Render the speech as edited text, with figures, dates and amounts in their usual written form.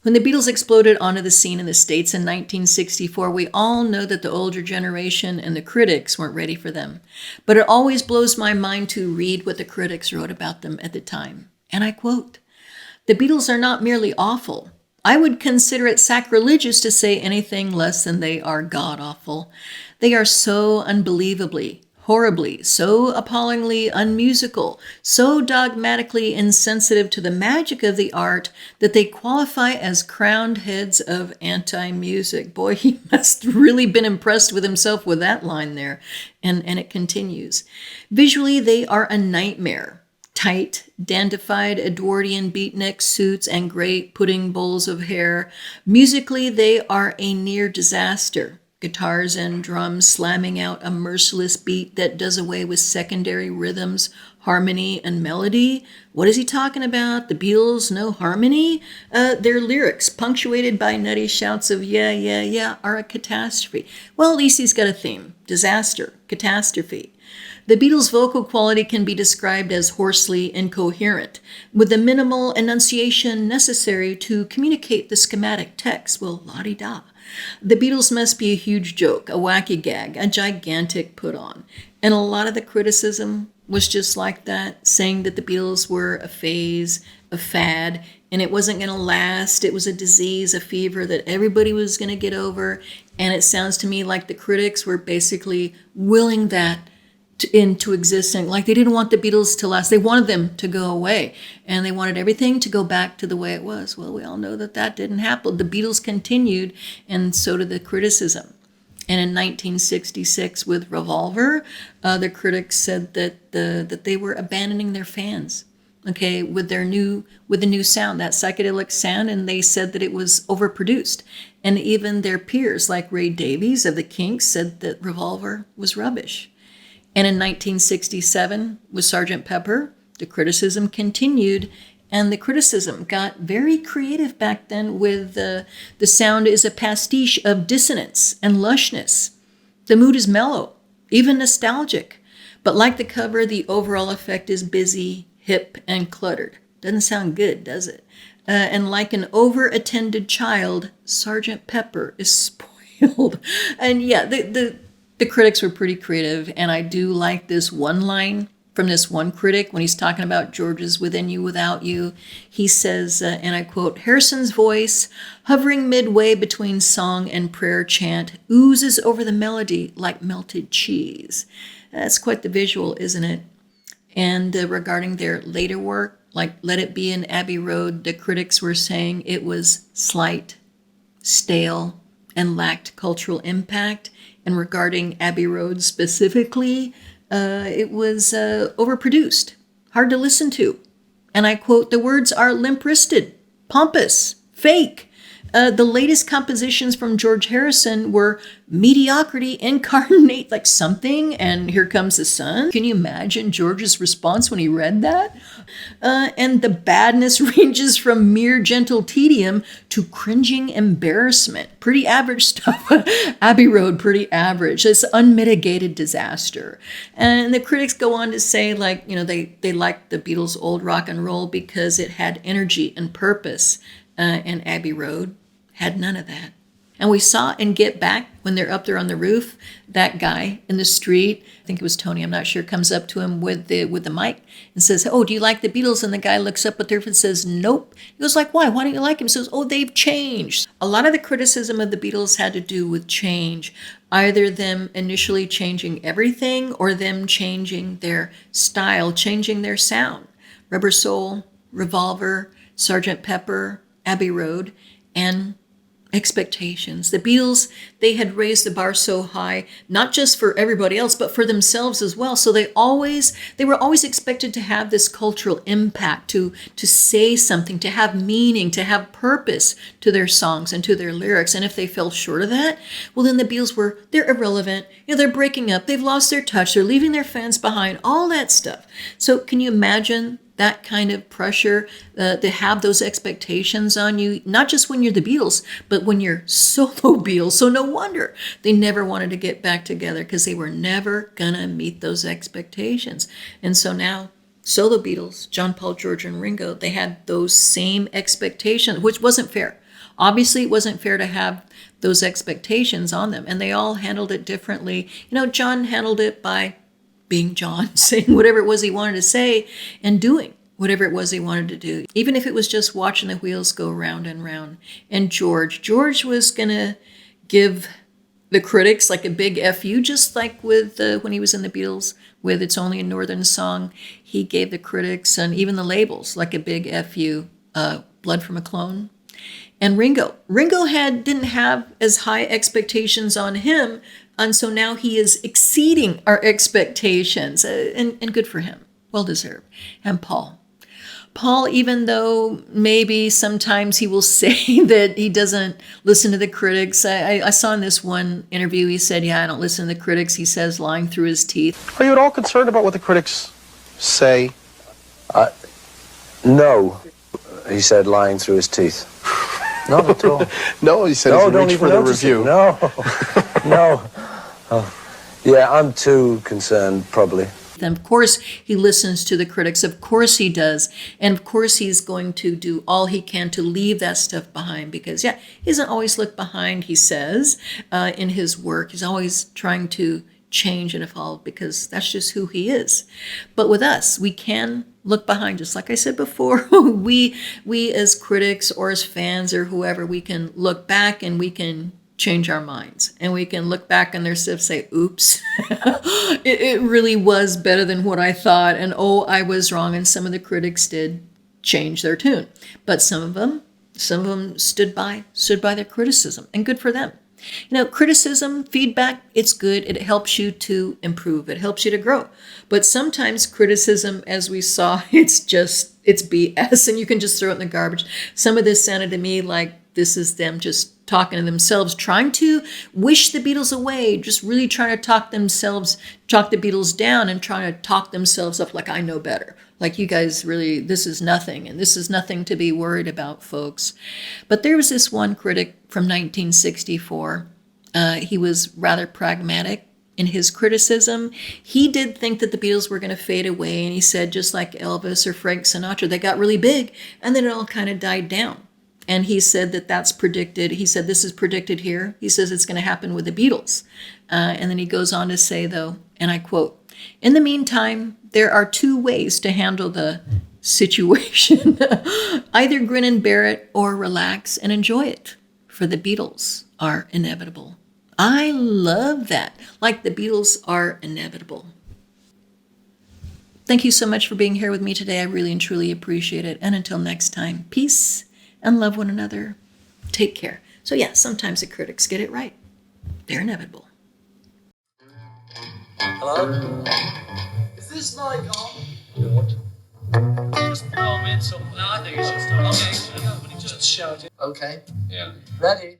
When the Beatles exploded onto the scene in the States in 1964, we all know that the older generation and the critics weren't ready for them. But it always blows my mind to read what the critics wrote about them at the time. And I quote, "The Beatles are not merely awful. I would consider it sacrilegious to say anything less than they are god-awful. They are so unbelievably, horribly, so appallingly unmusical, so dogmatically insensitive to the magic of the art that they qualify as crowned heads of anti-music." Boy, he must really been impressed with himself with that line there. And it continues. "Visually, they are a nightmare. Tight, dandified Edwardian beatnik suits and great pudding bowls of hair. Musically, they are a near disaster. Guitars and drums slamming out a merciless beat that does away with secondary rhythms, harmony, and melody. What is he talking about? The Beatles, no harmony? Their lyrics, punctuated by nutty shouts of yeah, yeah, yeah, are a catastrophe." Well, at least he's got a theme. Disaster, catastrophe. "The Beatles' vocal quality can be described as hoarsely incoherent, with the minimal enunciation necessary to communicate the schematic text." Well, la-di-da. "The Beatles must be a huge joke, a wacky gag, a gigantic put-on." And a lot of the criticism was just like that, saying that the Beatles were a phase, a fad, and it wasn't going to last. It was a disease, a fever that everybody was going to get over. And it sounds to me like the critics were basically willing that into existence. Like they didn't want the Beatles to last. They wanted them to go away. And they wanted everything to go back to the way it was. Well, we all know that that didn't happen. The Beatles continued, and so did the criticism. And in 1966 with Revolver, the critics said that they were abandoning their fans, okay, with the new sound, that psychedelic sound, and they said that it was overproduced. And even their peers like Ray Davies of the Kinks said that Revolver was rubbish. And in 1967, with Sgt. Pepper, the criticism continued, and the criticism got very creative back then with the sound is a pastiche of dissonance and lushness. The mood is mellow, even nostalgic. But like the cover, the overall effect is busy, hip, and cluttered. Doesn't sound good, does it? And like an over-attended child, Sgt. Pepper is spoiled. And yeah, the critics were pretty creative, and I do like this one line from this one critic when he's talking about George's Within You, Without You. He says, and I quote, "Harrison's voice, hovering midway between song and prayer chant, oozes over the melody like melted cheese." That's quite the visual, isn't it? And regarding their later work, like Let It Be and Abbey Road, the critics were saying it was slight, stale, and lacked cultural impact. And regarding Abbey Road specifically, it was overproduced, hard to listen to. And I quote, "The words are limp-wristed, pompous, fake. The latest compositions from George Harrison were mediocrity incarnate, like something, and here comes the sun." Can you imagine George's response when he read that? And the badness ranges from mere gentle tedium to cringing embarrassment. Pretty average stuff. Abbey Road, pretty average. It's unmitigated disaster. And the critics go on to say, like, you know, they liked the Beatles' old rock and roll because it had energy and purpose. And Abbey Road had none of that. And we saw in Get Back, when they're up there on the roof, that guy in the street, I think it was Tony, I'm not sure, comes up to him with the mic and says, "Oh, do you like the Beatles?" And the guy looks up at the roof and says, "Nope." He goes like, "Why? Why don't you like him?" He says, "Oh, they've changed." A lot of the criticism of the Beatles had to do with change, either them initially changing everything or them changing their style, changing their sound. Rubber Soul, Revolver, Sgt. Pepper, Abbey Road, and expectations. The Beatles, they had raised the bar so high, not just for everybody else, but for themselves as well. So they were always expected to have this cultural impact, to say something, to have meaning, to have purpose to their songs and to their lyrics. And if they fell short of that, well, then the Beatles they're irrelevant. You know, they're breaking up. They've lost their touch. They're leaving their fans behind, all that stuff. So can you imagine that kind of pressure, to have those expectations on you, not just when you're the Beatles, but when you're solo Beatles. So no wonder they never wanted to get back together, because they were never gonna meet those expectations. And so now, solo Beatles, John, Paul, George, and Ringo, they had those same expectations, which wasn't fair. Obviously, it wasn't fair to have those expectations on them, and they all handled it differently. John handled it by being John, saying whatever it was he wanted to say and doing whatever it was he wanted to do, even if it was just watching the wheels go round and round. And George was going to give the critics like a big FU, just like with when he was in the Beatles with It's Only a Northern Song. He gave the critics and even the labels like a big FU, Blood from a Clone. And Ringo didn't have as high expectations on him, and so now he is exceeding our expectations, and good for him, well deserved. And Paul, even though maybe sometimes he will say that he doesn't listen to the critics. I saw in this one interview, he said, I don't listen to the critics. He says, lying through his teeth. Are you at all concerned about what the critics say? No, he said, lying through his teeth. Not at all. No, he said he's reached for the review. No. Oh. Yeah, I'm too concerned, probably. And of course, he listens to the critics. Of course he does. And of course, he's going to do all he can to leave that stuff behind because, he doesn't always look behind, he says, in his work. He's always trying to change and evolve because that's just who he is. But with us, we can look behind, just like I said before. we as critics or as fans or whoever, we can look back and we can change our minds, and we can look back on their stuff and say, oops, it really was better than what I thought, and I was wrong. And some of the critics did change their tune, but some of them stood by their criticism, and good for them. Criticism, feedback, it's good. It helps you to improve. It helps you to grow. But sometimes criticism, as we saw, it's BS, and you can just throw it in the garbage. Some of this sounded to me like this is them just talking to themselves, trying to wish the Beatles away, just really trying to talk the Beatles down and trying to talk themselves up like I know better. Like, you guys really, this is nothing, and this is nothing to be worried about, folks. But there was this one critic from 1964. He was rather pragmatic in his criticism. He did think that the Beatles were going to fade away, and he said, just like Elvis or Frank Sinatra, they got really big, and then it all kind of died down. And he said that's predicted. He said, this is predicted here. He says it's going to happen with the Beatles. And then he goes on to say, though, and I quote, "In the meantime, there are two ways to handle the situation. Either grin and bear it or relax and enjoy it, for the Beatles are inevitable." I love that. Like, the Beatles are inevitable. Thank you so much for being here with me today. I really and truly appreciate it. And until next time, peace and love one another. Take care. So sometimes the critics get it right. They're inevitable. Hello? Is this like on? What? Just film it, so I think it's just okay. Just shout it. Okay. Yeah. Ready?